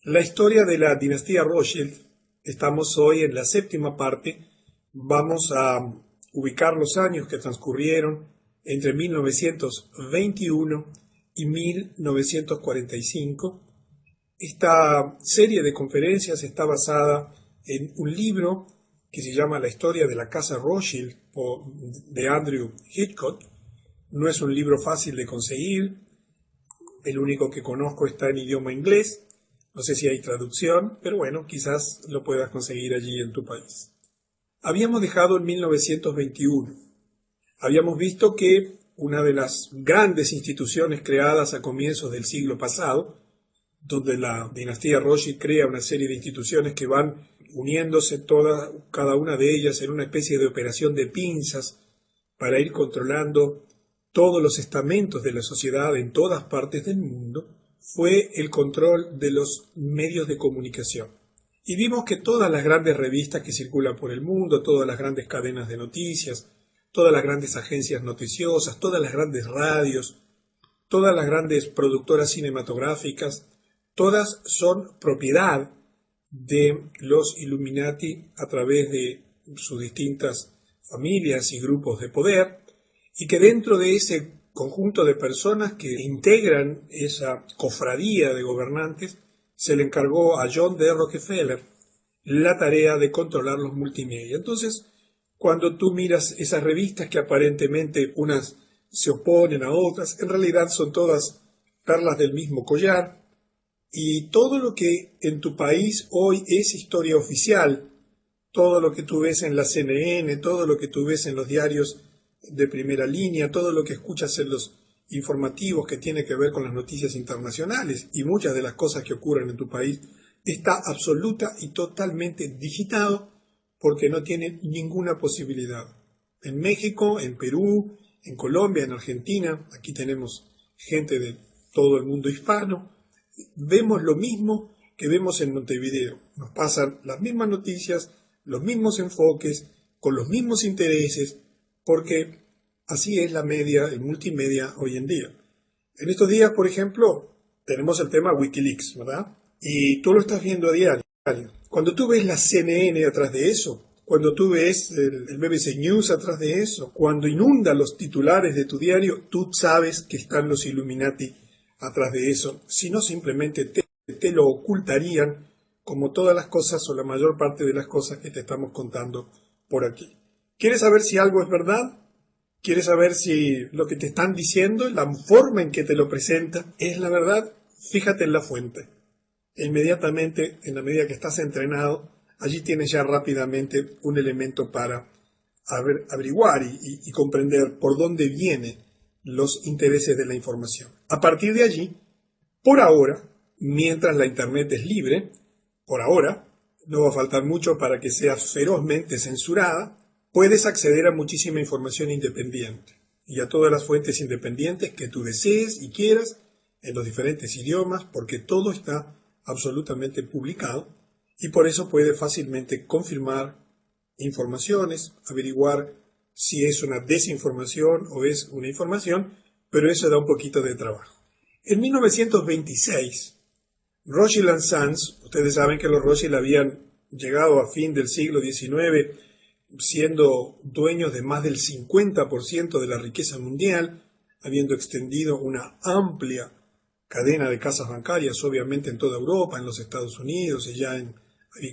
La historia de la dinastía Rothschild, estamos hoy en la séptima parte, vamos a ubicar los años que transcurrieron entre 1921 y 1945. Esta serie de conferencias está basada en un libro que se llama La historia de la casa Rothschild de Andrew Hitchcock. No es un libro fácil de conseguir, el único que conozco está en idioma inglés. No sé si hay traducción, pero bueno, quizás lo puedas conseguir allí en tu país. Habíamos dejado en 1921. Habíamos visto que una de las grandes instituciones creadas a comienzos del siglo pasado, donde la dinastía Rothschild crea una serie de instituciones que van uniéndose cada una de ellas en una especie de operación de pinzas para ir controlando todos los estamentos de la sociedad en todas partes del mundo, fue el control de los medios de comunicación. Y vimos que todas las grandes revistas que circulan por el mundo, todas las grandes cadenas de noticias, todas las grandes agencias noticiosas, todas las grandes radios, todas las grandes productoras cinematográficas, todas son propiedad de los Illuminati a través de sus distintas familias y grupos de poder, y que dentro de ese conjunto de personas que integran esa cofradía de gobernantes, se le encargó a John D. Rockefeller la tarea de controlar los multimedia. Entonces, cuando tú miras esas revistas que aparentemente unas se oponen a otras, en realidad son todas perlas del mismo collar, y todo lo que en tu país hoy es historia oficial, todo lo que tú ves en la CNN, todo lo que tú ves en los diarios de primera línea, todo lo que escuchas en los informativos que tiene que ver con las noticias internacionales y muchas de las cosas que ocurren en tu país, está absoluta y totalmente digitado porque no tiene ninguna posibilidad. En México, en Perú, en Colombia, en Argentina, aquí tenemos gente de todo el mundo hispano, vemos lo mismo que vemos en Montevideo. Nos pasan las mismas noticias, los mismos enfoques, con los mismos intereses, porque así es la media, el multimedia hoy en día. En estos días, por ejemplo, tenemos el tema Wikileaks, ¿verdad? Y tú lo estás viendo a diario. Cuando tú ves la CNN atrás de eso, cuando tú ves el BBC News atrás de eso, cuando inunda los titulares de tu diario, tú sabes que están los Illuminati atrás de eso, si no simplemente te lo ocultarían como todas las cosas o la mayor parte de las cosas que te estamos contando por aquí. ¿Quieres saber si algo es verdad? ¿Quieres saber si lo que te están diciendo, la forma en que te lo presenta, es la verdad? Fíjate en la fuente. E inmediatamente, en la medida que estás entrenado, allí tienes ya rápidamente un elemento para averiguar y comprender por dónde vienen los intereses de la información. A partir de allí, por ahora, mientras la Internet es libre, por ahora, no va a faltar mucho para que sea ferozmente censurada, puedes acceder a muchísima información independiente y a todas las fuentes independientes que tú desees y quieras en los diferentes idiomas, porque todo está absolutamente publicado y por eso puedes fácilmente confirmar informaciones, averiguar si es una desinformación o es una información, pero eso da un poquito de trabajo. En 1926, Rothschild & Sons, ustedes saben que los Rothschild habían llegado a fin del siglo XIX siendo dueños de más del 50% de la riqueza mundial, habiendo extendido una amplia cadena de casas bancarias, obviamente en toda Europa, en los Estados Unidos y ya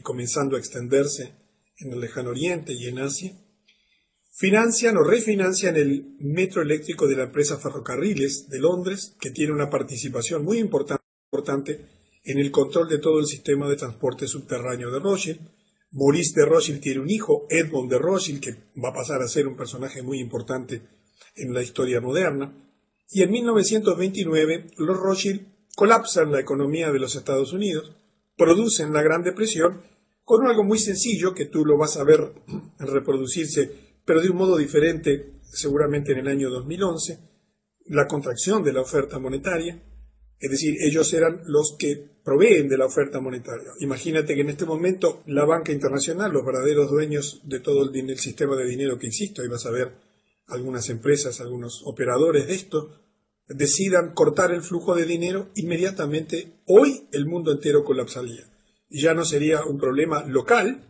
comenzando a extenderse en el Lejano Oriente y en Asia. Financian o refinancian el metro eléctrico de la empresa Ferrocarriles de Londres, que tiene una participación muy importante en el control de todo el sistema de transporte subterráneo de Rothschild. Maurice de Rothschild tiene un hijo, Edmond de Rothschild, que va a pasar a ser un personaje muy importante en la historia moderna. Y en 1929 los Rothschild colapsan la economía de los Estados Unidos, producen la Gran Depresión, con algo muy sencillo que tú lo vas a ver reproducirse, pero de un modo diferente, seguramente en el año 2011, la contracción de la oferta monetaria. Es decir, ellos eran los que proveen de la oferta monetaria. Imagínate que en este momento la banca internacional, los verdaderos dueños de todo el sistema de dinero que existe, ahí vas a ver algunas empresas, algunos operadores de esto, decidan cortar el flujo de dinero, inmediatamente hoy el mundo entero colapsaría. Y ya no sería un problema local,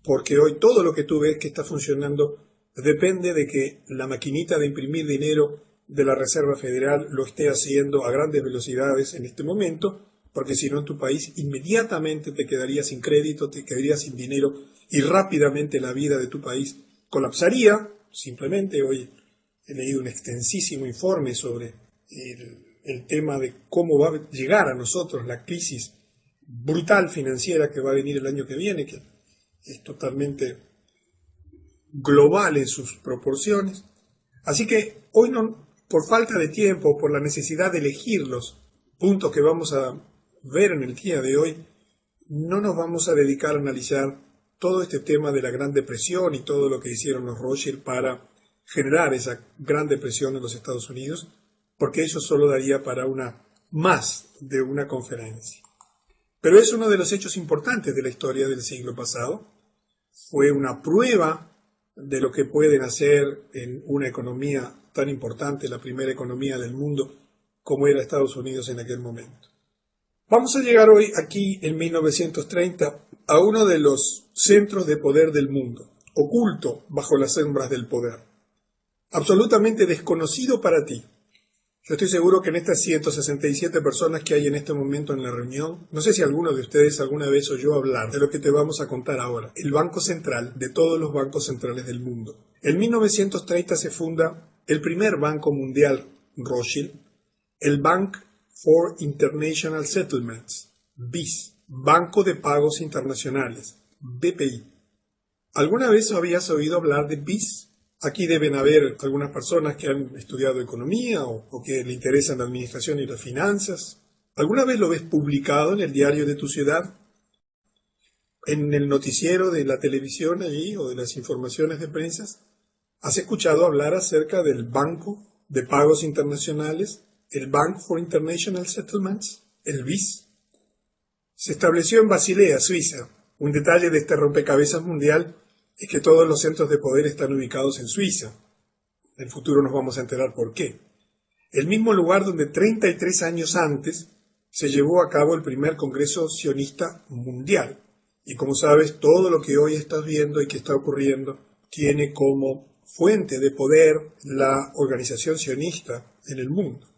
porque hoy todo lo que tú ves que está funcionando depende de que la maquinita de imprimir dinero de la Reserva Federal lo esté haciendo a grandes velocidades en este momento, porque si no en tu país inmediatamente te quedarías sin crédito, te quedarías sin dinero y rápidamente la vida de tu país colapsaría. Simplemente hoy he leído un extensísimo informe sobre el tema de cómo va a llegar a nosotros la crisis brutal financiera que va a venir el año que viene, que es totalmente global en sus proporciones. Así que hoy no, por falta de tiempo, por la necesidad de elegir los puntos que vamos a ver en el día de hoy, no nos vamos a dedicar a analizar todo este tema de la Gran Depresión y todo lo que hicieron los Rothschild para generar esa Gran Depresión en los Estados Unidos, porque eso solo daría para más de una conferencia. Pero es uno de los hechos importantes de la historia del siglo pasado. Fue una prueba de lo que pueden hacer en una economía tan importante, la primera economía del mundo, como era Estados Unidos en aquel momento. Vamos a llegar hoy, aquí en 1930, a uno de los centros de poder del mundo, oculto bajo las sombras del poder, absolutamente desconocido para ti. Yo estoy seguro que en estas 167 personas que hay en este momento en la reunión, no sé si alguno de ustedes alguna vez oyó hablar de lo que te vamos a contar ahora, el Banco Central de todos los bancos centrales del mundo. En 1930 se funda el primer banco mundial Rothschild, el Bank for International Settlements, BIS, Banco de Pagos Internacionales, BPI. ¿Alguna vez habías oído hablar de BIS? Aquí deben haber algunas personas que han estudiado economía o que le interesan la administración y las finanzas. ¿Alguna vez lo ves publicado en el diario de tu ciudad? ¿En el noticiero de la televisión allí o de las informaciones de prensa? ¿Has escuchado hablar acerca del Banco de Pagos Internacionales, el Bank for International Settlements, el BIS? Se estableció en Basilea, Suiza. Un detalle de este rompecabezas mundial es que todos los centros de poder están ubicados en Suiza. En el futuro nos vamos a enterar por qué. El mismo lugar donde 33 años antes se llevó a cabo el primer Congreso Sionista Mundial. Y como sabes, todo lo que hoy estás viendo y que está ocurriendo tiene como fuente de poder la organización sionista en el mundo.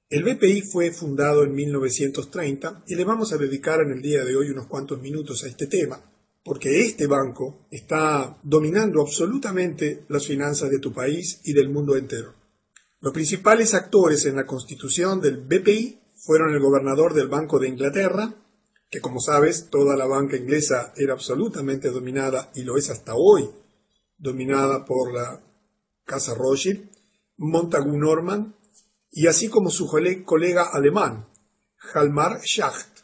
El BPI fue fundado en 1930 y le vamos a dedicar en el día de hoy unos cuantos minutos a este tema, porque este banco está dominando absolutamente las finanzas de tu país y del mundo entero. Los principales actores en la constitución del BPI fueron el gobernador del Banco de Inglaterra, que como sabes, toda la banca inglesa era absolutamente dominada, y lo es hasta hoy, dominada por la Casa Rothschild, Montagu Norman, y así como su colega alemán, Hjalmar Schacht,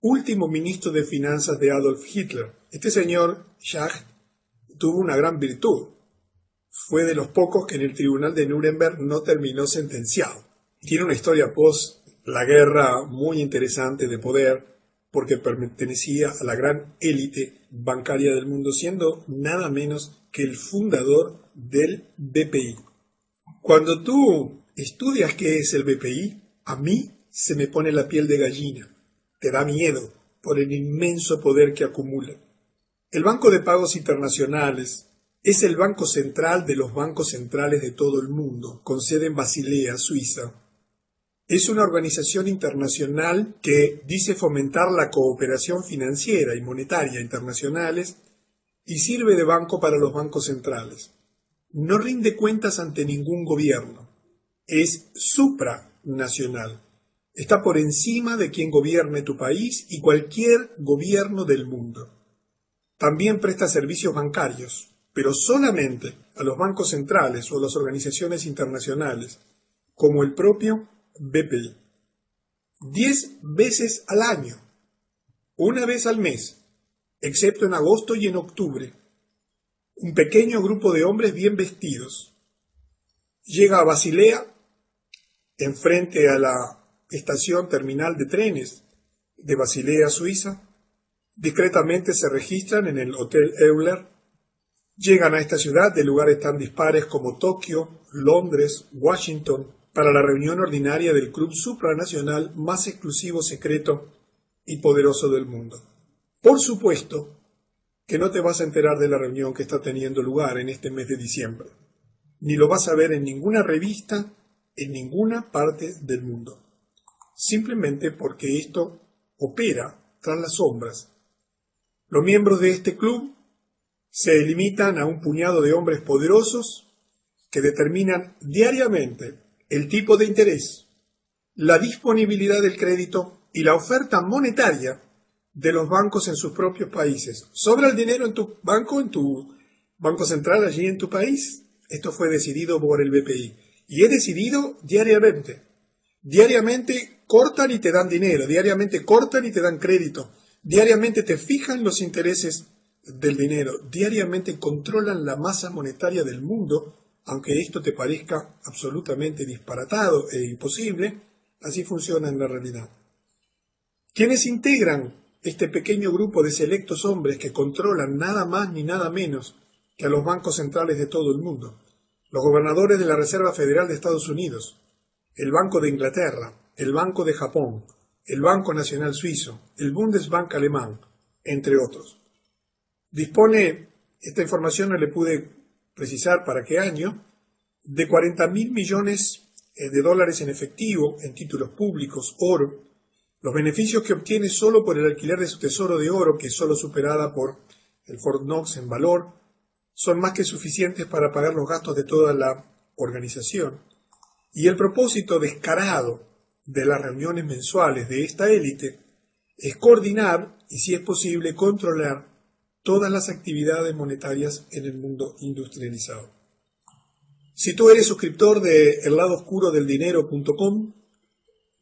último ministro de finanzas de Adolf Hitler. Este señor, Schacht, tuvo una gran virtud. Fue de los pocos que en el tribunal de Nuremberg no terminó sentenciado. Tiene una historia post la guerra muy interesante de poder, porque pertenecía a la gran élite bancaria del mundo, siendo nada menos que el fundador del BPI. Cuando tú estudias qué es el BPI, a mí se me pone la piel de gallina. Te da miedo por el inmenso poder que acumula. El Banco de Pagos Internacionales es el banco central de los bancos centrales de todo el mundo, con sede en Basilea, Suiza. Es una organización internacional que dice fomentar la cooperación financiera y monetaria internacionales y sirve de banco para los bancos centrales. No rinde cuentas ante ningún gobierno. Es supranacional. Está por encima de quien gobierne tu país y cualquier gobierno del mundo. También presta servicios bancarios, pero solamente a los bancos centrales o a las organizaciones internacionales, como el propio BPI. 10 veces al año, una vez al mes, excepto en agosto y en octubre, un pequeño grupo de hombres bien vestidos llega a Basilea, enfrente a la estación terminal de trenes de Basilea, Suiza. Discretamente se registran en el Hotel Euler. Llegan a esta ciudad de lugares tan dispares como Tokio, Londres, Washington, para la reunión ordinaria del club supranacional más exclusivo, secreto y poderoso del mundo. Por supuesto que no te vas a enterar de la reunión que está teniendo lugar en este mes de diciembre, ni lo vas a ver en ninguna revista, en ninguna parte del mundo, simplemente porque esto opera tras las sombras. Los miembros de este club se limitan a un puñado de hombres poderosos que determinan diariamente el tipo de interés, la disponibilidad del crédito y la oferta monetaria de los bancos en sus propios países. ¿Sobra el dinero en tu banco central allí en tu país? Esto fue decidido por el BPI y es decidido diariamente. Diariamente cortan y te dan dinero, diariamente cortan y te dan crédito, diariamente te fijan los intereses del dinero, diariamente controlan la masa monetaria del mundo, aunque esto te parezca absolutamente disparatado e imposible, así funciona en la realidad. ¿Quiénes integran este pequeño grupo de selectos hombres que controlan nada más ni nada menos que a los bancos centrales de todo el mundo? Los gobernadores de la Reserva Federal de Estados Unidos, el Banco de Inglaterra, el Banco de Japón, el Banco Nacional Suizo, el Bundesbank alemán, entre otros. Esta información no le pude precisar para qué año, de 40.000 millones de dólares en efectivo, en títulos públicos, oro. Los beneficios que obtiene solo por el alquiler de su tesoro de oro, que es solo superada por el Fort Knox en valor, son más que suficientes para pagar los gastos de toda la organización. Y el propósito descarado de las reuniones mensuales de esta élite es coordinar y, si es posible, controlar todas las actividades monetarias en el mundo industrializado. Si tú eres suscriptor de elladoscurodeldinero.com,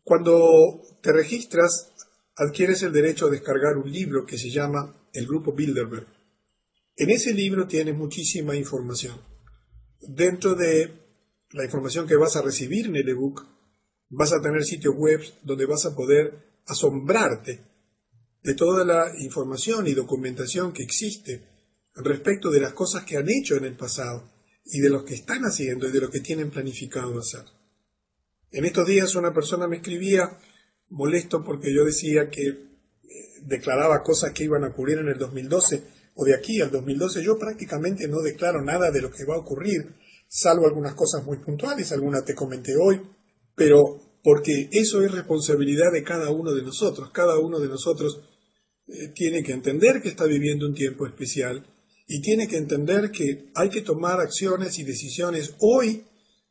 cuando te registras, adquieres el derecho a descargar un libro que se llama El Grupo Bilderberg. En ese libro tienes muchísima información. Dentro de la información que vas a recibir en el ebook, vas a tener sitios web donde vas a poder asombrarte de toda la información y documentación que existe respecto de las cosas que han hecho en el pasado y de lo que están haciendo y de lo que tienen planificado hacer. En estos días una persona me escribía molesto porque yo decía que declaraba cosas que iban a ocurrir en el 2012 o de aquí al 2012. Yo prácticamente no declaro nada de lo que va a ocurrir, salvo algunas cosas muy puntuales, algunas te comenté hoy, pero porque eso es responsabilidad de cada uno de nosotros. Cada uno de nosotros tiene que entender que está viviendo un tiempo especial y tiene que entender que hay que tomar acciones y decisiones hoy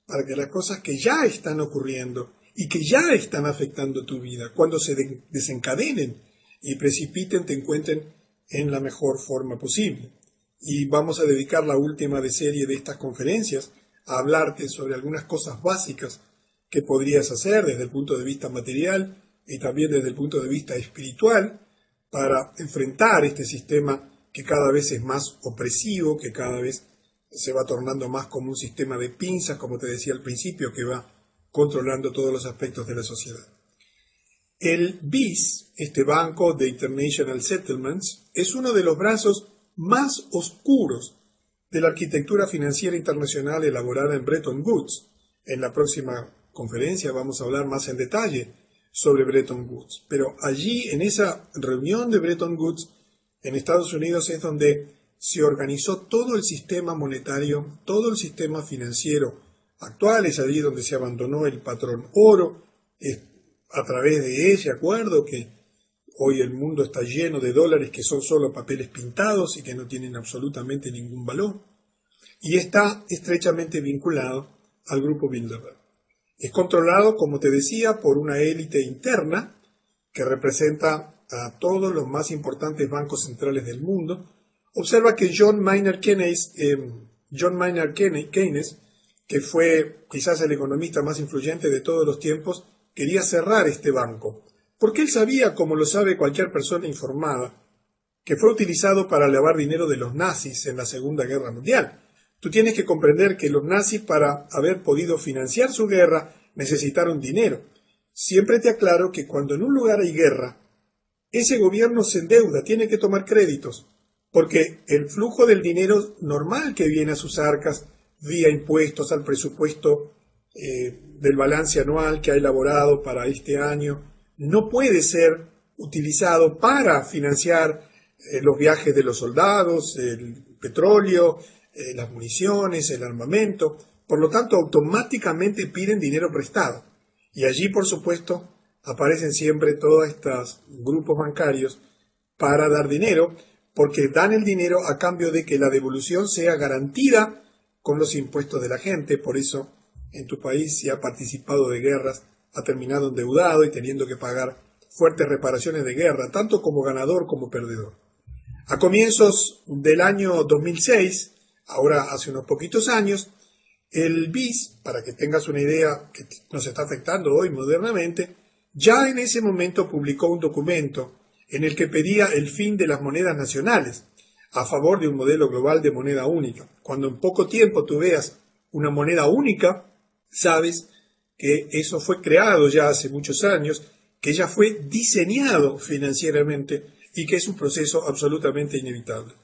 para que las cosas que ya están ocurriendo y que ya están afectando tu vida, cuando se desencadenen y precipiten, te encuentren en la mejor forma posible. Y vamos a dedicar la última serie de estas conferencias a hablarte sobre algunas cosas básicas que podrías hacer desde el punto de vista material y también desde el punto de vista espiritual para enfrentar este sistema que cada vez es más opresivo, que cada vez se va tornando más como un sistema de pinzas, como te decía al principio, que va controlando todos los aspectos de la sociedad. El BIS, este Banco de International Settlements, es uno de los brazos más oscuros de la arquitectura financiera internacional elaborada en Bretton Woods. En la próxima conferencia vamos a hablar más en detalle sobre Bretton Woods. Pero allí, en esa reunión de Bretton Woods, en Estados Unidos, es donde se organizó todo el sistema monetario, todo el sistema financiero actual. Es allí donde se abandonó el patrón oro. Es a través de ese acuerdo que hoy el mundo está lleno de dólares que son solo papeles pintados y que no tienen absolutamente ningún valor. Y está estrechamente vinculado al Grupo Bilderberg. Es controlado, como te decía, por una élite interna que representa a todos los más importantes bancos centrales del mundo. Observa que John Maynard Keynes, que fue quizás el economista más influyente de todos los tiempos, quería cerrar este banco, porque él sabía, como lo sabe cualquier persona informada, que fue utilizado para lavar dinero de los nazis en la Segunda Guerra Mundial. Tú tienes que comprender que los nazis, para haber podido financiar su guerra, necesitaron dinero. Siempre te aclaro que cuando en un lugar hay guerra, ese gobierno se endeuda, tiene que tomar créditos, porque el flujo del dinero normal que viene a sus arcas, vía impuestos al presupuesto del balance anual que ha elaborado para este año no puede ser utilizado para financiar los viajes de los soldados, el petróleo, las municiones, el armamento. Por lo tanto, automáticamente piden dinero prestado. Y allí, por supuesto, aparecen siempre todos estos grupos bancarios para dar dinero, porque dan el dinero a cambio de que la devolución sea garantida con los impuestos de la gente. Por eso, en tu país, si ha participado de guerras, ha terminado endeudado y teniendo que pagar fuertes reparaciones de guerra, tanto como ganador como perdedor. A comienzos del año 2006, ahora hace unos poquitos años, el BIS, para que tengas una idea que nos está afectando hoy modernamente, ya en ese momento publicó un documento en el que pedía el fin de las monedas nacionales, a favor de un modelo global de moneda única. Cuando en poco tiempo tú veas una moneda única, sabes que eso fue creado ya hace muchos años, que ya fue diseñado financieramente y que es un proceso absolutamente inevitable.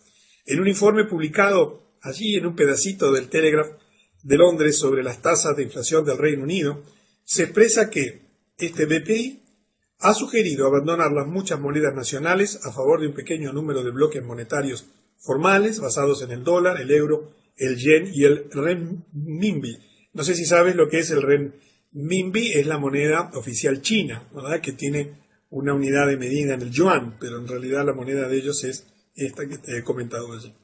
En un informe publicado allí en un pedacito del Telegraph de Londres sobre las tasas de inflación del Reino Unido, se expresa que este BPI ha sugerido abandonar las muchas monedas nacionales a favor de un pequeño número de bloques monetarios formales basados en el dólar, el euro, el yen y el renminbi. No sé si sabes lo que es el renminbi, es la moneda oficial china, ¿verdad? Que tiene una unidad de medida en el yuan, pero en realidad la moneda de ellos es esta que te he comentado allí.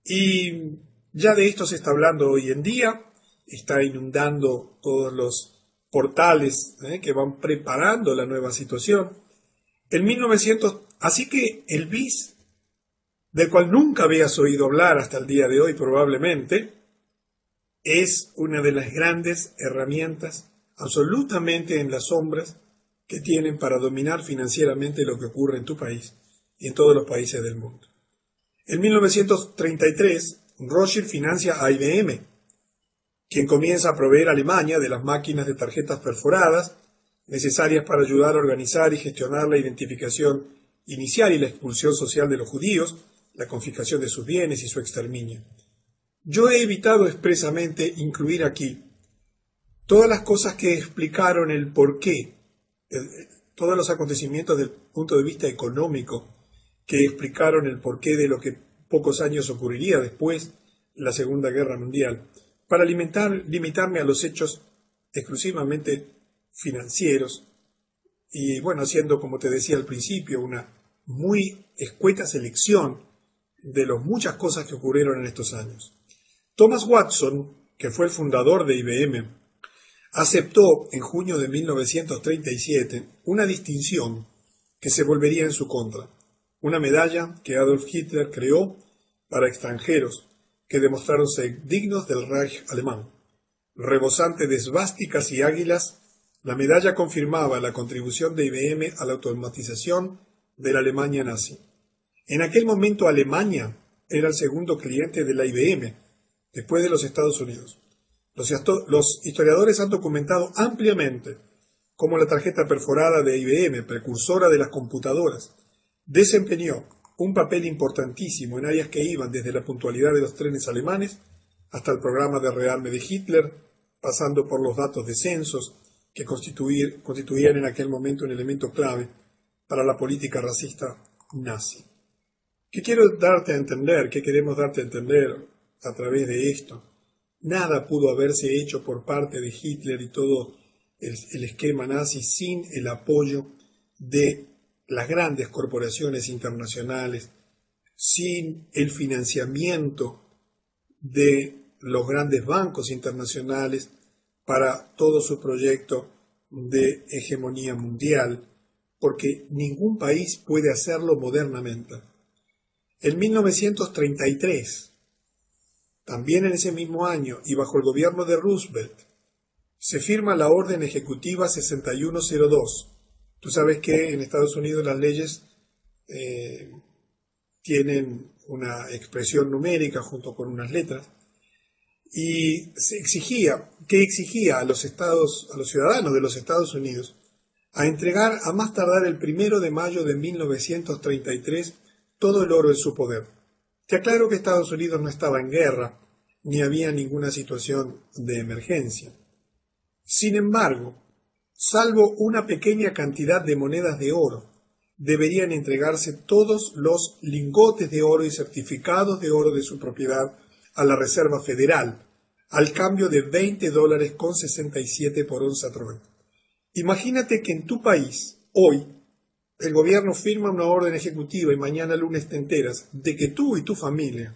Y ya de esto se está hablando hoy en día, está inundando todos los portales que van preparando la nueva situación. En 1900, así que el BIS, del cual nunca habías oído hablar hasta el día de hoy probablemente, es una de las grandes herramientas absolutamente en las sombras que tienen para dominar financieramente lo que ocurre en tu país y en todos los países del mundo. En 1933, Rothschild financia a IBM, quien comienza a proveer a Alemania de las máquinas de tarjetas perforadas necesarias para ayudar a organizar y gestionar la identificación inicial y la expulsión social de los judíos, la confiscación de sus bienes y su exterminio. Yo he evitado expresamente incluir aquí todas las cosas que explicaron el porqué, todos los acontecimientos desde el punto de vista económico que explicaron el porqué de lo que pocos años ocurriría después de la Segunda Guerra Mundial, para limitarme a los hechos exclusivamente financieros y, bueno, haciendo, como te decía al principio, una muy escueta selección de las muchas cosas que ocurrieron en estos años. Thomas Watson, que fue el fundador de IBM, aceptó en junio de 1937 una distinción que se volvería en su contra, una medalla que Adolf Hitler creó para extranjeros que demostraron ser dignos del Reich alemán. Rebosante de esvásticas y águilas, la medalla confirmaba la contribución de IBM a la automatización de la Alemania nazi. En aquel momento Alemania era el segundo cliente de la IBM, después de los Estados Unidos. Los historiadores han documentado ampliamente cómo la tarjeta perforada de IBM, precursora de las computadoras, desempeñó un papel importantísimo en áreas que iban desde la puntualidad de los trenes alemanes hasta el programa de rearme de Hitler, pasando por los datos de censos que constituían en aquel momento un elemento clave para la política racista nazi. ¿Qué quiero darte a entender? ¿Qué queremos darte a entender a través de esto? Nada pudo haberse hecho por parte de Hitler y todo el esquema nazi sin el apoyo de las grandes corporaciones internacionales, sin el financiamiento de los grandes bancos internacionales para todo su proyecto de hegemonía mundial, porque ningún país puede hacerlo modernamente. En 1933, también en ese mismo año y bajo el gobierno de Roosevelt, se firma la Orden Ejecutiva 6102. Tú sabes que en Estados Unidos las leyes tienen una expresión numérica junto con unas letras, y se exigía a los ciudadanos de los Estados Unidos a entregar a más tardar el 1 de mayo de 1933 todo el oro en su poder. Te aclaro que Estados Unidos no estaba en guerra, ni había ninguna situación de emergencia. Sin embargo, salvo una pequeña cantidad de monedas de oro, deberían entregarse todos los lingotes de oro y certificados de oro de su propiedad a la Reserva Federal, al cambio de $20,67 por onza Troy. Imagínate que en tu país, hoy, el gobierno firma una orden ejecutiva y mañana lunes te enteras de que tú y tu familia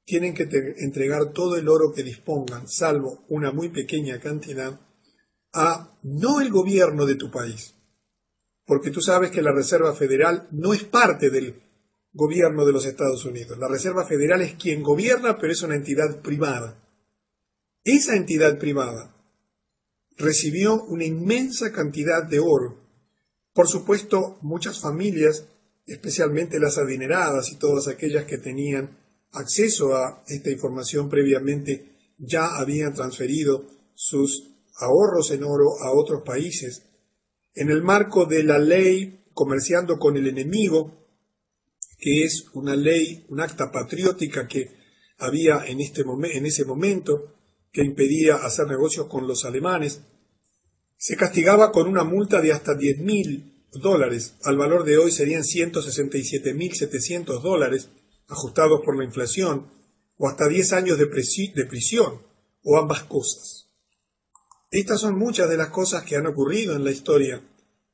tienen que entregar todo el oro que dispongan, salvo una muy pequeña cantidad, a no el gobierno de tu país. Porque tú sabes que la Reserva Federal no es parte del gobierno de los Estados Unidos. La Reserva Federal es quien gobierna, pero es una entidad privada. Esa entidad privada recibió una inmensa cantidad de oro. Por supuesto, muchas familias, especialmente las adineradas y todas aquellas que tenían acceso a esta información previamente, ya habían transferido sus ahorros en oro a otros países. En el marco de la ley Comerciando con el Enemigo, que es una ley, un acta patriótica que había en ese momento, que impedía hacer negocios con los alemanes, se castigaba con una multa de hasta $10,000. Al valor de hoy serían $167,700, ajustados por la inflación, o hasta 10 años de prisión, o ambas cosas. Estas son muchas de las cosas que han ocurrido en la historia,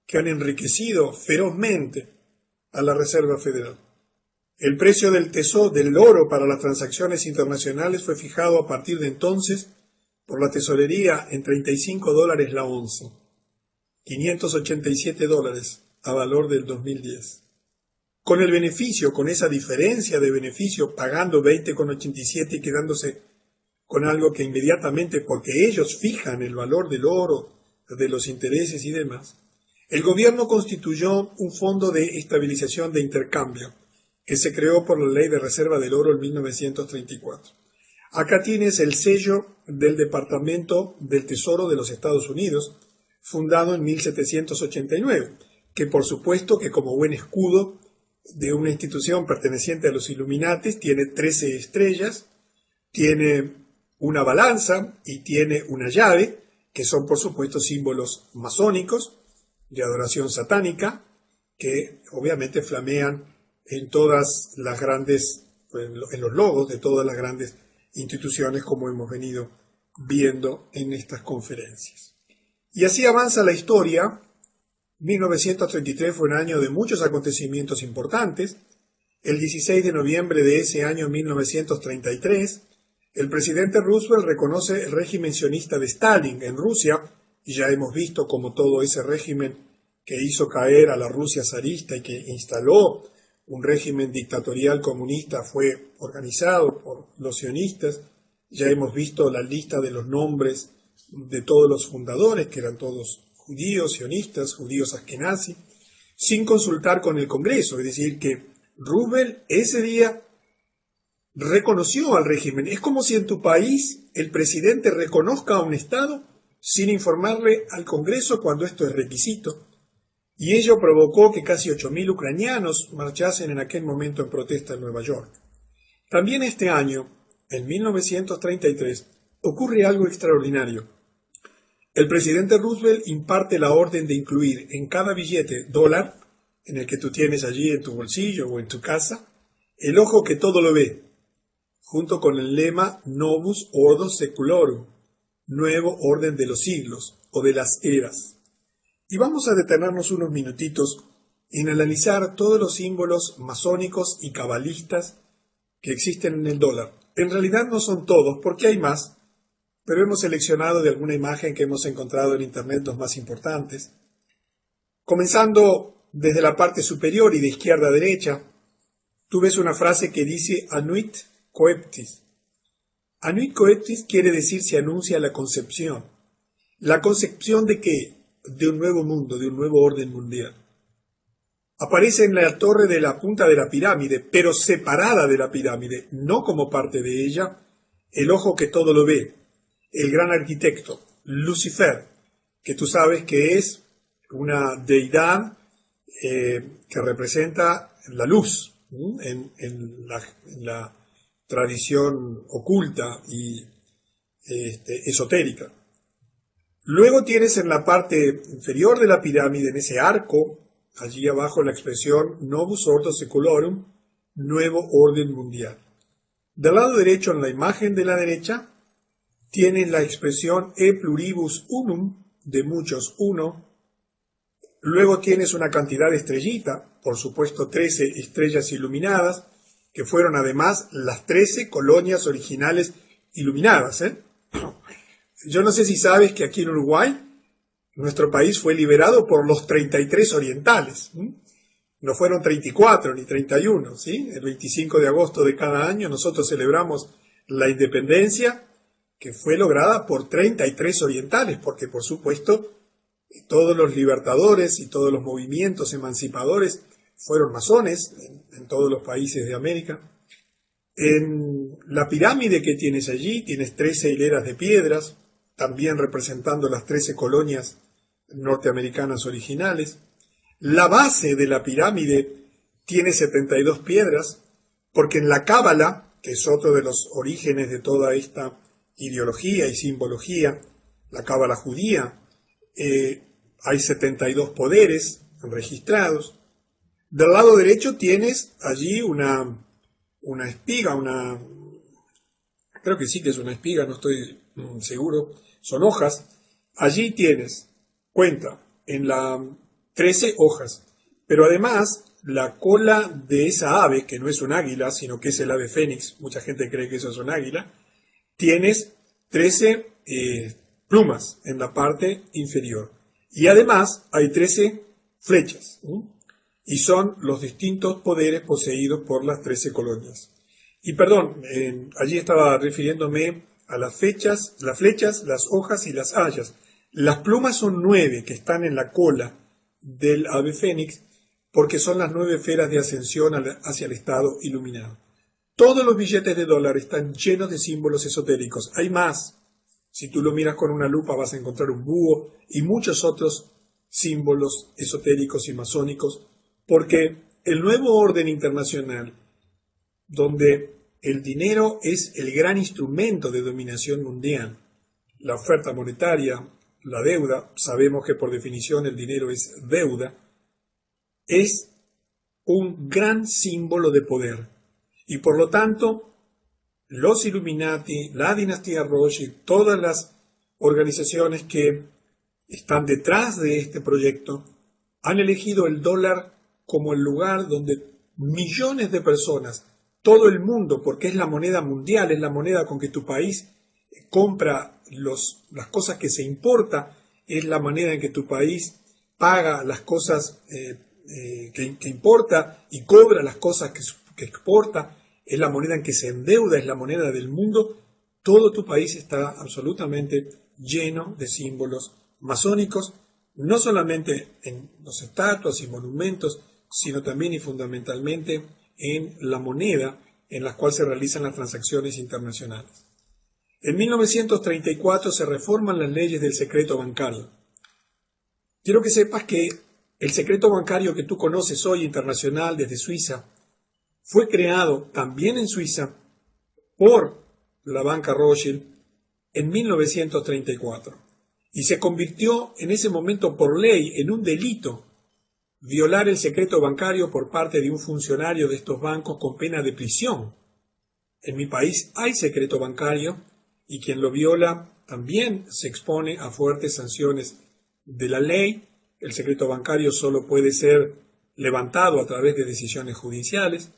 que han enriquecido ferozmente a la Reserva Federal. El precio del oro para las transacciones internacionales fue fijado a partir de entonces por la tesorería en $35 la onza, $587 a valor del 2010. Con el beneficio, con esa diferencia de beneficio, pagando 20,87 y quedándose con algo que inmediatamente, porque ellos fijan el valor del oro, de los intereses y demás, el gobierno constituyó un fondo de estabilización de intercambio que se creó por la Ley de Reserva del Oro en 1934. Acá tienes el sello del Departamento del Tesoro de los Estados Unidos, fundado en 1789, que por supuesto que como buen escudo de una institución perteneciente a los Illuminatis tiene 13 estrellas, tiene una balanza y tiene una llave, que son por supuesto símbolos masónicos de adoración satánica, que obviamente flamean en todas las grandes, en los logos de todas las grandes instituciones, como hemos venido viendo en estas conferencias. Y así avanza la historia. 1933 fue un año de muchos acontecimientos importantes. El 16 de noviembre de ese año 1933, el presidente Roosevelt reconoce el régimen sionista de Stalin en Rusia, y ya hemos visto cómo todo ese régimen que hizo caer a la Rusia zarista y que instaló un régimen dictatorial comunista fue organizado por los sionistas. Ya hemos visto la lista de los nombres de todos los fundadores, que eran todos judíos, sionistas, judíos askenazí, sin consultar con el Congreso. Es decir, que Roosevelt ese día reconoció al régimen. Es como si en tu país el presidente reconozca a un Estado sin informarle al Congreso cuando esto es requisito. Y ello provocó que casi 8.000 ucranianos marchasen en aquel momento en protesta en Nueva York. También este año, en 1933, ocurre algo extraordinario. El presidente Roosevelt imparte la orden de incluir en cada billete dólar, en el que tú tienes allí en tu bolsillo o en tu casa, el ojo que todo lo ve, junto con el lema Novus Ordo Seculorum, nuevo orden de los siglos o de las eras. Y vamos a detenernos unos minutitos en analizar todos los símbolos masónicos y cabalistas que existen en el dólar. En realidad no son todos, porque hay más, pero hemos seleccionado de alguna imagen que hemos encontrado en internet los más importantes. Comenzando desde la parte superior y de izquierda a derecha, tú ves una frase que dice Anuit Coeptis. Anuit Coeptis quiere decir se anuncia la concepción. ¿La concepción de qué? De un nuevo mundo, de un nuevo orden mundial. Aparece en la torre de la punta de la pirámide, pero separada de la pirámide, no como parte de ella, el ojo que todo lo ve, el gran arquitecto, Lucifer, que tú sabes que es una deidad que representa la luz en la tradición oculta y esotérica. Luego tienes en la parte inferior de la pirámide, en ese arco, allí abajo la expresión Novus Ordo Secolorum, Nuevo Orden Mundial. Del lado derecho, en la imagen de la derecha, tienes la expresión E pluribus unum, de muchos uno. Luego tienes una cantidad de estrellita, por supuesto 13 estrellas iluminadas, que fueron además las 13 colonias originales iluminadas. Yo no sé si sabes que aquí en Uruguay, nuestro país fue liberado por los 33 orientales. No fueron 34 ni 31, ¿sí? El 25 de agosto de cada año nosotros celebramos la independencia que fue lograda por 33 orientales, porque por supuesto todos los libertadores y todos los movimientos emancipadores fueron masones en todos los países de América. En la pirámide que tienes allí tienes 13 hileras de piedras, también representando las 13 colonias norteamericanas originales. La base de la pirámide tiene 72 piedras, porque en la Cábala, que es otro de los orígenes de toda esta ideología y simbología, la Cábala judía, hay 72 poderes registrados. Del lado derecho tienes allí una espiga, creo que sí que es una espiga, no estoy seguro, son hojas. Allí tienes, cuenta, en la 13 hojas, pero además la cola de esa ave, que no es un águila, sino que es el ave fénix, mucha gente cree que eso es un águila, tienes 13 plumas en la parte inferior. Y además hay 13 flechas, y son los distintos poderes poseídos por las 13 colonias. Y perdón, allí estaba refiriéndome a las flechas, las hojas y las hayas. Las plumas son 9 que están en la cola del ave fénix, porque son las 9 esferas de ascensión hacia el estado iluminado. Todos los billetes de dólar están llenos de símbolos esotéricos. Hay más. Si tú lo miras con una lupa vas a encontrar un búho y muchos otros símbolos esotéricos y masónicos, porque el nuevo orden internacional, donde el dinero es el gran instrumento de dominación mundial, la oferta monetaria, la deuda, sabemos que por definición el dinero es deuda, es un gran símbolo de poder. Y por lo tanto, los Illuminati, la dinastía Rothschild, todas las organizaciones que están detrás de este proyecto, han elegido el dólar como el lugar donde millones de personas, todo el mundo, porque es la moneda mundial, es la moneda con que tu país compra las cosas que se importa, es la moneda en que tu país paga las cosas que importa y cobra las cosas que exporta, es la moneda en que se endeuda, es la moneda del mundo. Todo tu país está absolutamente lleno de símbolos masónicos, no solamente en las estatuas y monumentos, sino también y fundamentalmente en la moneda en la cual se realizan las transacciones internacionales. En 1934 se reforman las leyes del secreto bancario. Quiero que sepas que el secreto bancario que tú conoces hoy internacional desde Suiza fue creado también en Suiza por la banca Rothschild en 1934 y se convirtió en ese momento por ley en un delito violar el secreto bancario por parte de un funcionario de estos bancos con pena de prisión. En mi país hay secreto bancario y quien lo viola también se expone a fuertes sanciones de la ley. El secreto bancario solo puede ser levantado a través de decisiones judiciales.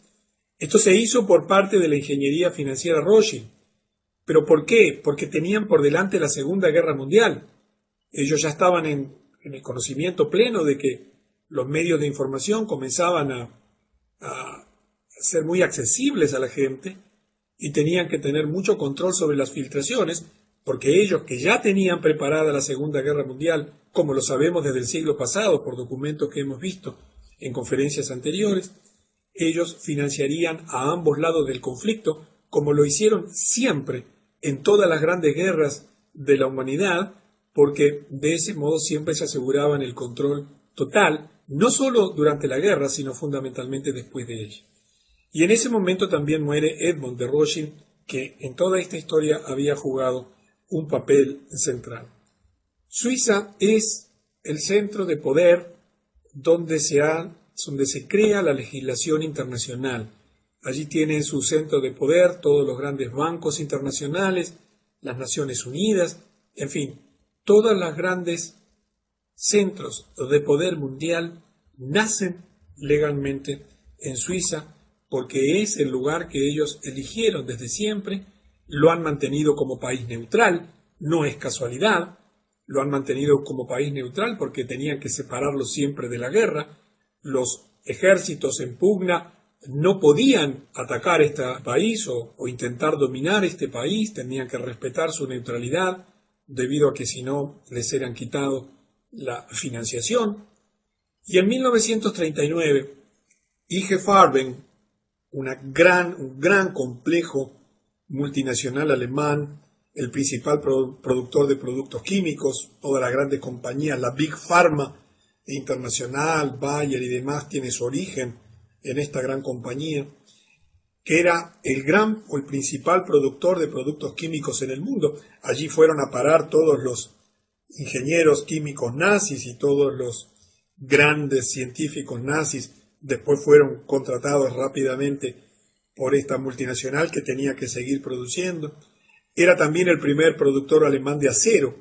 Esto se hizo por parte de la ingeniería financiera Rothschild. ¿Pero por qué? Porque tenían por delante la Segunda Guerra Mundial. Ellos ya estaban en el conocimiento pleno de que los medios de información comenzaban a ser muy accesibles a la gente y tenían que tener mucho control sobre las filtraciones, porque ellos, que ya tenían preparada la Segunda Guerra Mundial, como lo sabemos desde el siglo pasado por documentos que hemos visto en conferencias anteriores, ellos financiarían a ambos lados del conflicto, como lo hicieron siempre en todas las grandes guerras de la humanidad, porque de ese modo siempre se aseguraban el control total, no solo durante la guerra, sino fundamentalmente después de ella. Y en ese momento también muere Edmond de Rothschild, que en toda esta historia había jugado un papel central. Suiza es el centro de poder donde se crea la legislación internacional. Allí tienen su centro de poder todos los grandes bancos internacionales, las Naciones Unidas, en fin, todos los grandes centros de poder mundial nacen legalmente en Suiza porque es el lugar que ellos eligieron desde siempre, lo han mantenido como país neutral, no es casualidad, lo han mantenido como país neutral porque tenían que separarlo siempre de la guerra, los ejércitos en pugna no podían atacar este país o intentar dominar este país, tenían que respetar su neutralidad, debido a que si no les eran quitado la financiación. Y en 1939, IG Farben, un gran complejo multinacional alemán, el principal productor de productos químicos, todas las grandes compañías, la Big Pharma internacional, Bayer y demás, tiene su origen en esta gran compañía, que era el gran o el principal productor de productos químicos en el mundo. Allí fueron a parar todos los ingenieros químicos nazis y todos los grandes científicos nazis. Después fueron contratados rápidamente por esta multinacional que tenía que seguir produciendo. Era también el primer productor alemán de acero,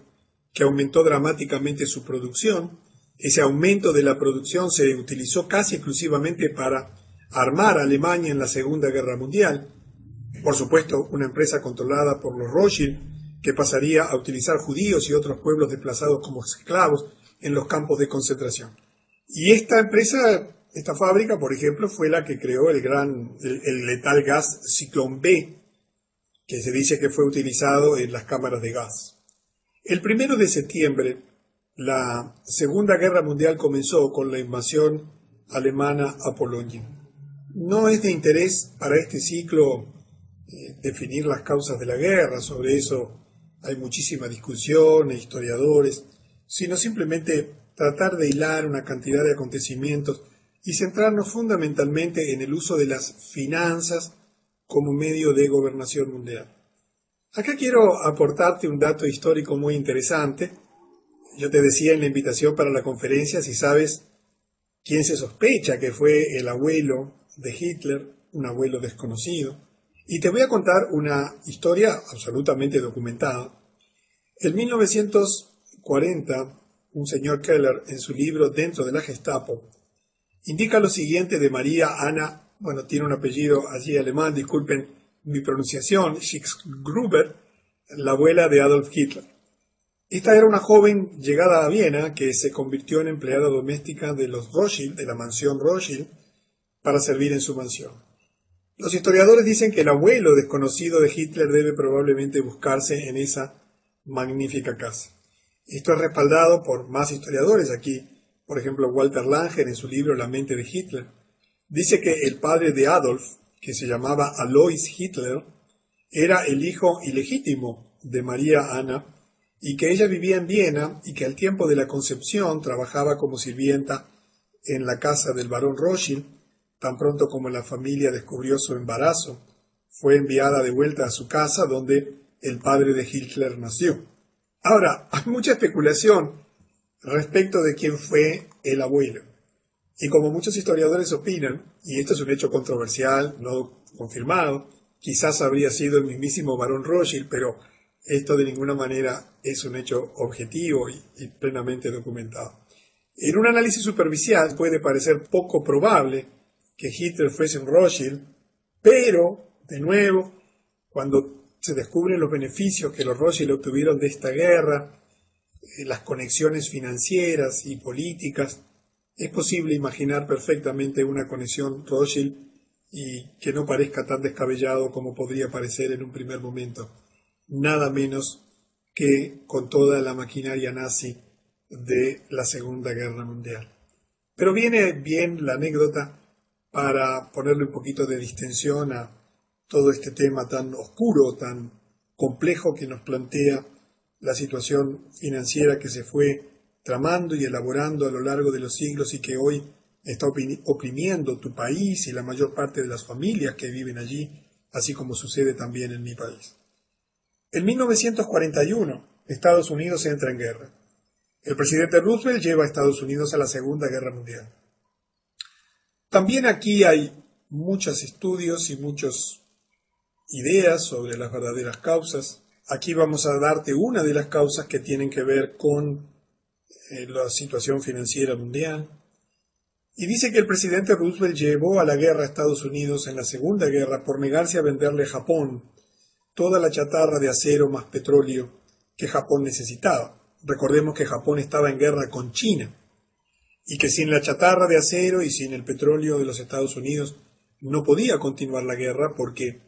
que aumentó dramáticamente su producción. Ese aumento de la producción se utilizó casi exclusivamente para armar a Alemania en la Segunda Guerra Mundial. Por supuesto, una empresa controlada por los Rothschild, que pasaría a utilizar judíos y otros pueblos desplazados como esclavos en los campos de concentración. Y esta empresa, esta fábrica, por ejemplo, fue la que creó el letal gas Ciclón B, que se dice que fue utilizado en las cámaras de gas. El 1 de septiembre, la Segunda Guerra Mundial comenzó con la invasión alemana a Polonia. No es de interés para este ciclo definir las causas de la guerra, sobre eso hay muchísima discusión e historiadores, sino simplemente tratar de hilar una cantidad de acontecimientos y centrarnos fundamentalmente en el uso de las finanzas como medio de gobernación mundial. Acá quiero aportarte un dato histórico muy interesante. Yo te decía en la invitación para la conferencia, si sabes quién se sospecha que fue el abuelo de Hitler, un abuelo desconocido. Y te voy a contar una historia absolutamente documentada. En 1940, un señor Keller, en su libro Dentro de la Gestapo, indica lo siguiente de María Anna, tiene un apellido allí alemán, disculpen mi pronunciación, Schick-Gruber, la abuela de Adolf Hitler. Esta era una joven llegada a Viena que se convirtió en empleada doméstica de los Rothschild, de la mansión Rothschild, para servir en su mansión. Los historiadores dicen que el abuelo desconocido de Hitler debe probablemente buscarse en esa magnífica casa. Esto es respaldado por más historiadores aquí, por ejemplo Walter Langer en su libro La mente de Hitler. Dice que el padre de Adolf, que se llamaba Alois Hitler, era el hijo ilegítimo de María Anna y que ella vivía en Viena y que al tiempo de la concepción trabajaba como sirvienta en la casa del barón Rothschild. Tan pronto como la familia descubrió su embarazo, fue enviada de vuelta a su casa donde el padre de Hitler nació. Ahora, hay mucha especulación respecto de quién fue el abuelo. Y como muchos historiadores opinan, y esto es un hecho controversial, no confirmado, quizás habría sido el mismísimo barón Rothschild, pero esto de ninguna manera es un hecho objetivo y plenamente documentado. En un análisis superficial puede parecer poco probable que Hitler fuese un Rothschild, pero, de nuevo, cuando se descubren los beneficios que los Rothschild obtuvieron de esta guerra, las conexiones financieras y políticas, es posible imaginar perfectamente una conexión Rothschild y que no parezca tan descabellado como podría parecer en un primer momento, nada menos que con toda la maquinaria nazi de la Segunda Guerra Mundial. Pero viene bien la anécdota para ponerle un poquito de distensión a todo este tema tan oscuro, tan complejo que nos plantea la situación financiera que se fue tramando y elaborando a lo largo de los siglos y que hoy está oprimiendo tu país y la mayor parte de las familias que viven allí, así como sucede también en mi país. En 1941, Estados Unidos entra en guerra. El presidente Roosevelt lleva a Estados Unidos a la Segunda Guerra Mundial. También aquí hay muchos estudios y muchas ideas sobre las verdaderas causas. Aquí vamos a darte una de las causas que tienen que ver con la situación financiera mundial. Y dice que el presidente Roosevelt llevó a la guerra a Estados Unidos en la Segunda Guerra por negarse a venderle a Japón toda la chatarra de acero más petróleo que Japón necesitaba. Recordemos que Japón estaba en guerra con China y que sin la chatarra de acero y sin el petróleo de los Estados Unidos no podía continuar la guerra porque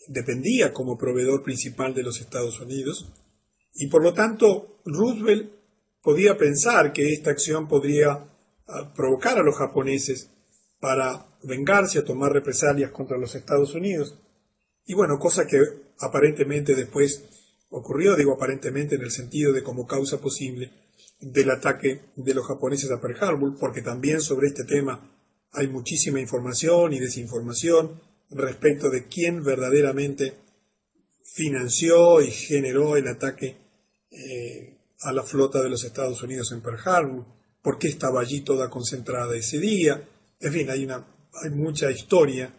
dependía como proveedor principal de los Estados Unidos y por lo tanto Roosevelt podía pensar que esta acción podría provocar a los japoneses para vengarse o tomar represalias contra los Estados Unidos. Y bueno, cosa que aparentemente después ocurrió, digo aparentemente en el sentido de como causa posible del ataque de los japoneses a Pearl Harbor, porque también sobre este tema hay muchísima información y desinformación respecto de quién verdaderamente financió y generó el ataque a la flota de los Estados Unidos en Pearl Harbor, por qué estaba allí toda concentrada ese día. En fin, hay mucha historia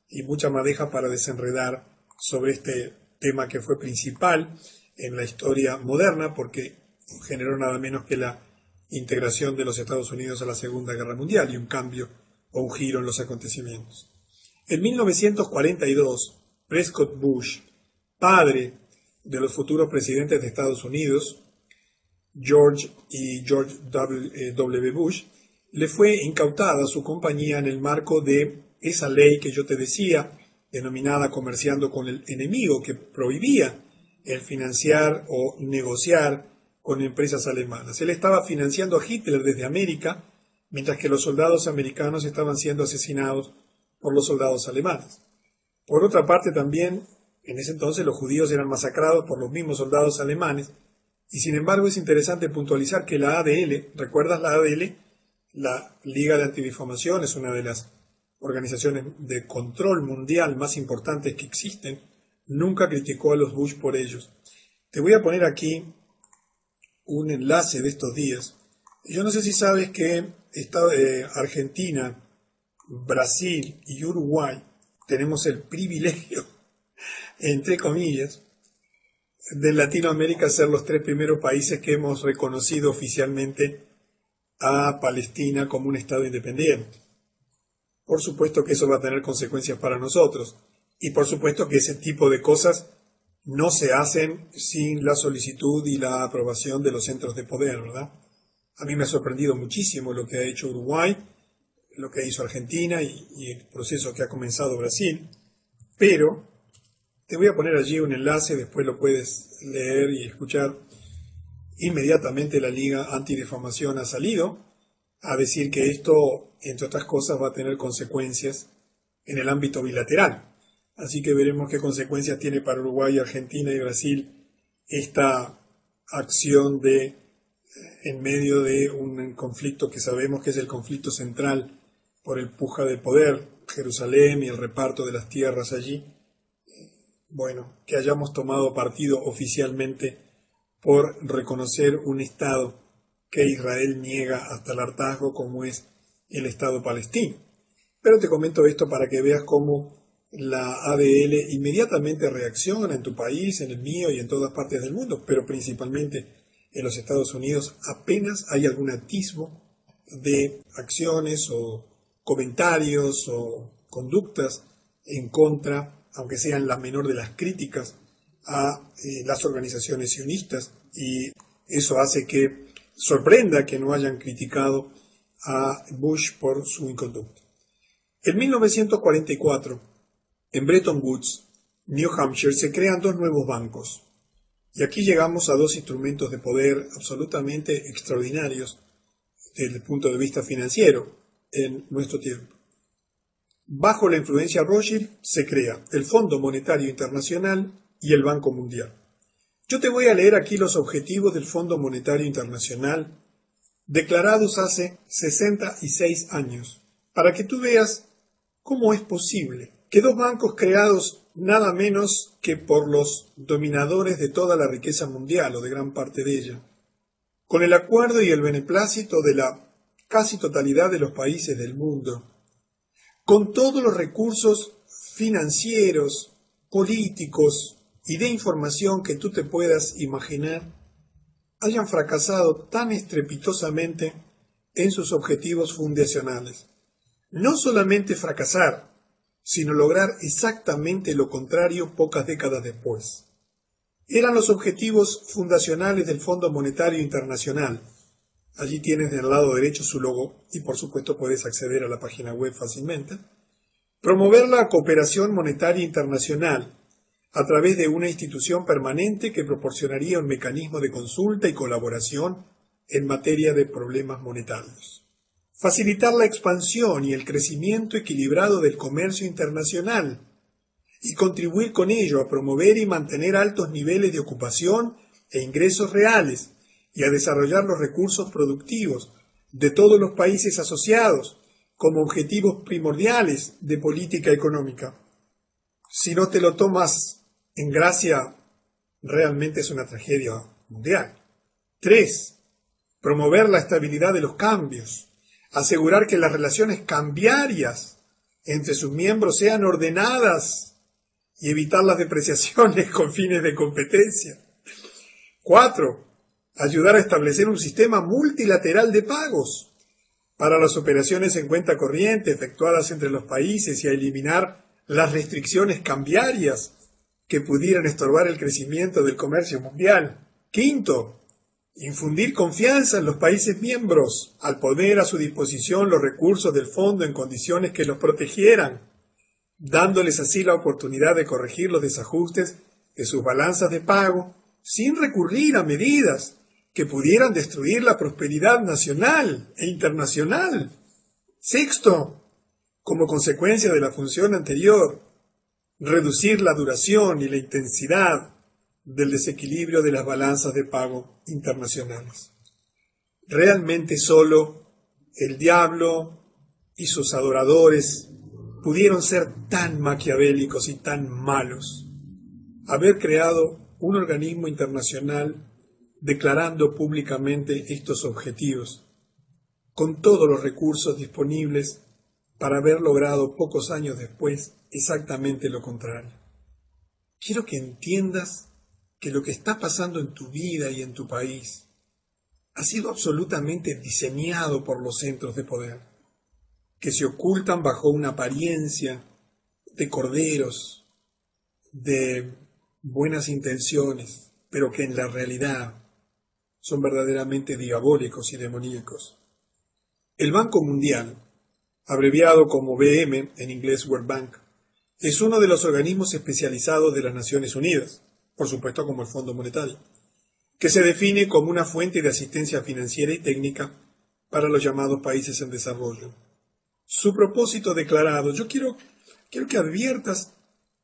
y mucha madeja para desenredar sobre este tema que fue principal en la historia moderna porque generó nada menos que la integración de los Estados Unidos a la Segunda Guerra Mundial y un cambio o un giro en los acontecimientos. En 1942, Prescott Bush, padre de los futuros presidentes de Estados Unidos, George W. Bush, le fue incautada su compañía en el marco de esa ley que yo te decía, denominada Comerciando con el Enemigo, que prohibía el financiar o negociar con empresas alemanas. Él estaba financiando a Hitler desde América, mientras que los soldados americanos estaban siendo asesinados por los soldados alemanes. Por otra parte, también, en ese entonces los judíos eran masacrados por los mismos soldados alemanes, y sin embargo es interesante puntualizar que la ADL, ¿recuerdas la ADL? La Liga de Antidifamación es una de las organizaciones de control mundial más importantes que existen, nunca criticó a los Bush por ellos. Te voy a poner aquí un enlace de estos días. Yo no sé si sabes que Argentina, Brasil y Uruguay tenemos el privilegio, entre comillas, de Latinoamérica ser los 3 primeros países que hemos reconocido oficialmente a Palestina como un Estado independiente. Por supuesto que eso va a tener consecuencias para nosotros y por supuesto que ese tipo de cosas no se hacen sin la solicitud y la aprobación de los centros de poder, ¿verdad? A mí me ha sorprendido muchísimo lo que ha hecho Uruguay, lo que hizo Argentina y el proceso que ha comenzado Brasil, pero te voy a poner allí un enlace, después lo puedes leer y escuchar. Inmediatamente la Liga Antidifamación ha salido a decir que esto, entre otras cosas, va a tener consecuencias en el ámbito bilateral. Así que veremos qué consecuencias tiene para Uruguay, Argentina y Brasil esta acción en medio de un conflicto que sabemos que es el conflicto central por el puja de poder, Jerusalén y el reparto de las tierras allí. Bueno, que hayamos tomado partido oficialmente por reconocer un Estado que Israel niega hasta el hartazgo como es el Estado palestino. Pero te comento esto para que veas cómo la ADL inmediatamente reacciona en tu país, en el mío y en todas partes del mundo, pero principalmente en los Estados Unidos apenas hay algún atisbo de acciones o comentarios o conductas en contra, aunque sean la menor de las críticas, a las organizaciones sionistas, y eso hace que sorprenda que no hayan criticado a Bush por su inconducta. En 1944, en Bretton Woods, New Hampshire, se crean 2 nuevos bancos. Y aquí llegamos a 2 instrumentos de poder absolutamente extraordinarios desde el punto de vista financiero en nuestro tiempo. Bajo la influencia Rothschild se crea el Fondo Monetario Internacional y el Banco Mundial. Yo te voy a leer aquí los objetivos del Fondo Monetario Internacional declarados hace 66 años, para que tú veas cómo es posible que 2 bancos creados nada menos que por los dominadores de toda la riqueza mundial o de gran parte de ella, con el acuerdo y el beneplácito de la casi totalidad de los países del mundo, con todos los recursos financieros, políticos y de información que tú te puedas imaginar, hayan fracasado tan estrepitosamente en sus objetivos fundacionales. No solamente fracasar, sino lograr exactamente lo contrario pocas décadas después. Eran los objetivos fundacionales del Fondo Monetario Internacional. Allí tienes del lado derecho su logo y por supuesto puedes acceder a la página web fácilmente. Promover la cooperación monetaria internacional a través de una institución permanente que proporcionaría un mecanismo de consulta y colaboración en materia de problemas monetarios. Facilitar la expansión y el crecimiento equilibrado del comercio internacional y contribuir con ello a promover y mantener altos niveles de ocupación e ingresos reales y a desarrollar los recursos productivos de todos los países asociados como objetivos primordiales de política económica. Si no te lo tomas en gracia, realmente es una tragedia mundial. 3. Promover la estabilidad de los cambios. Asegurar que las relaciones cambiarias entre sus miembros sean ordenadas y evitar las depreciaciones con fines de competencia. 4. Ayudar a establecer un sistema multilateral de pagos para las operaciones en cuenta corriente efectuadas entre los países y a eliminar las restricciones cambiarias que pudieran estorbar el crecimiento del comercio mundial. 5. Infundir confianza en los países miembros al poner a su disposición los recursos del fondo en condiciones que los protegieran, dándoles así la oportunidad de corregir los desajustes de sus balanzas de pago sin recurrir a medidas que pudieran destruir la prosperidad nacional e internacional. 6. Como consecuencia de la función anterior, reducir la duración y la intensidad del desequilibrio de las balanzas de pago internacionales. Realmente solo el diablo y sus adoradores pudieron ser tan maquiavélicos y tan malos, haber creado un organismo internacional declarando públicamente estos objetivos, con todos los recursos disponibles para haber logrado pocos años después exactamente lo contrario. Quiero que entiendas que lo que está pasando en tu vida y en tu país ha sido absolutamente diseñado por los centros de poder, que se ocultan bajo una apariencia de corderos, de buenas intenciones, pero que en la realidad son verdaderamente diabólicos y demoníacos. El Banco Mundial, abreviado como BM, en inglés World Bank, es uno de los organismos especializados de las Naciones Unidas, por supuesto como el Fondo Monetario, que se define como una fuente de asistencia financiera y técnica para los llamados países en desarrollo. Su propósito declarado, yo quiero que adviertas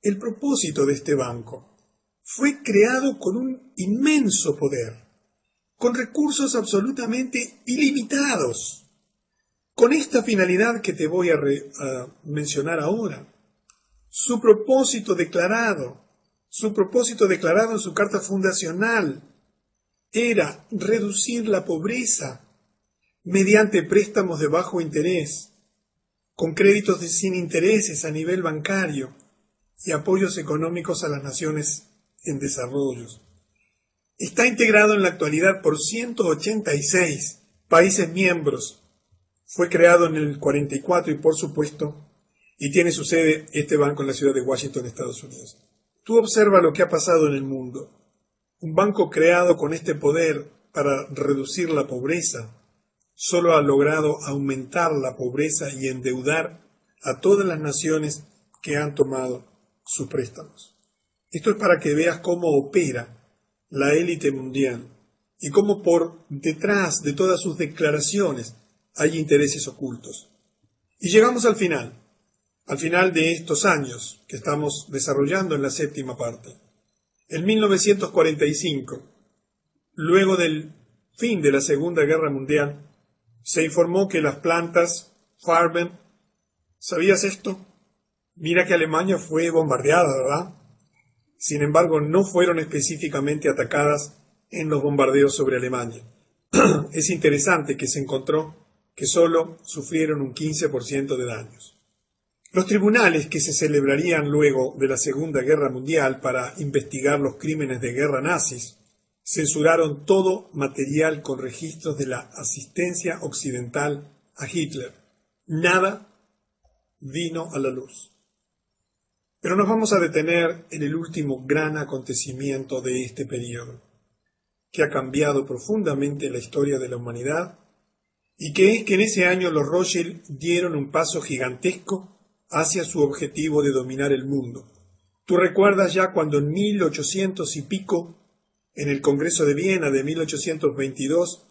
el propósito de este banco. Fue creado con un inmenso poder, con recursos absolutamente ilimitados, con esta finalidad que te voy a mencionar ahora. Su propósito declarado en su carta fundacional era reducir la pobreza mediante préstamos de bajo interés, con créditos sin intereses a nivel bancario y apoyos económicos a las naciones en desarrollo. Está integrado en la actualidad por 186 países miembros. Fue creado en el 44 y por supuesto, y tiene su sede este banco en la ciudad de Washington, Estados Unidos. Tú observa lo que ha pasado en el mundo. Un banco creado con este poder para reducir la pobreza solo ha logrado aumentar la pobreza y endeudar a todas las naciones que han tomado sus préstamos. Esto es para que veas cómo opera la élite mundial y cómo por detrás de todas sus declaraciones hay intereses ocultos. Y llegamos al final de estos años que estamos desarrollando en la séptima parte. En 1945, luego del fin de la Segunda Guerra Mundial, se informó que las plantas Farben, ¿sabías esto? Mira que Alemania fue bombardeada, ¿verdad? Sin embargo, no fueron específicamente atacadas en los bombardeos sobre Alemania. es interesante que se encontró que solo sufrieron un 15% de daños. Los tribunales que se celebrarían luego de la Segunda Guerra Mundial para investigar los crímenes de guerra nazis censuraron todo material con registros de la asistencia occidental a Hitler. Nada vino a la luz. Pero nos vamos a detener en el último gran acontecimiento de este periodo, que ha cambiado profundamente la historia de la humanidad, y que es que en ese año los Rothschild dieron un paso gigantesco hacia su objetivo de dominar el mundo. Tú recuerdas ya cuando en 1800 y pico, en el Congreso de Viena de 1822,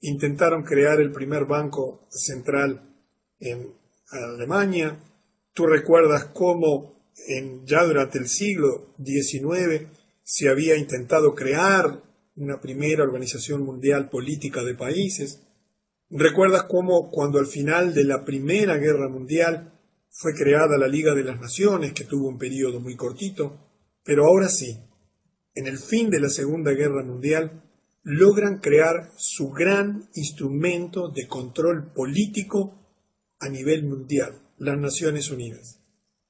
intentaron crear el primer banco central en Alemania. Tú recuerdas cómo ya durante el siglo XIX se había intentado crear una primera organización mundial política de países. Recuerdas cómo cuando al final de la Primera Guerra Mundial fue creada la Liga de las Naciones, que tuvo un periodo muy cortito, pero ahora sí, en el fin de la Segunda Guerra Mundial, logran crear su gran instrumento de control político a nivel mundial, las Naciones Unidas.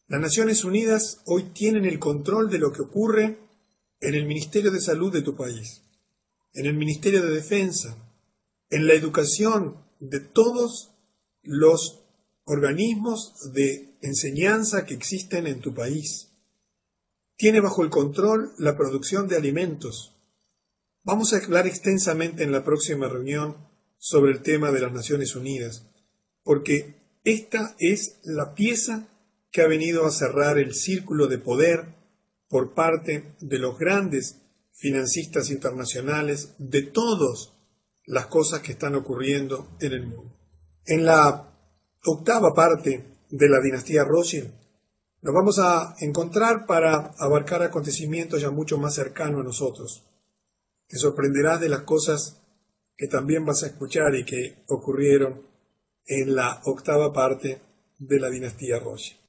Las Naciones Unidas hoy tienen el control de lo que ocurre en el Ministerio de Salud de tu país, en el Ministerio de Defensa, en la educación de todos los organismos de enseñanza que existen en tu país. Tiene bajo el control la producción de alimentos. Vamos a hablar extensamente en la próxima reunión sobre el tema de las Naciones Unidas, porque esta es la pieza que ha venido a cerrar el círculo de poder por parte de los grandes financistas internacionales de todas las cosas que están ocurriendo en el mundo. En la octava parte de la dinastía Rothschild nos vamos a encontrar para abarcar acontecimientos ya mucho más cercanos a nosotros. Te sorprenderás de las cosas que también vas a escuchar y que ocurrieron en la octava parte de la dinastía Rothschild.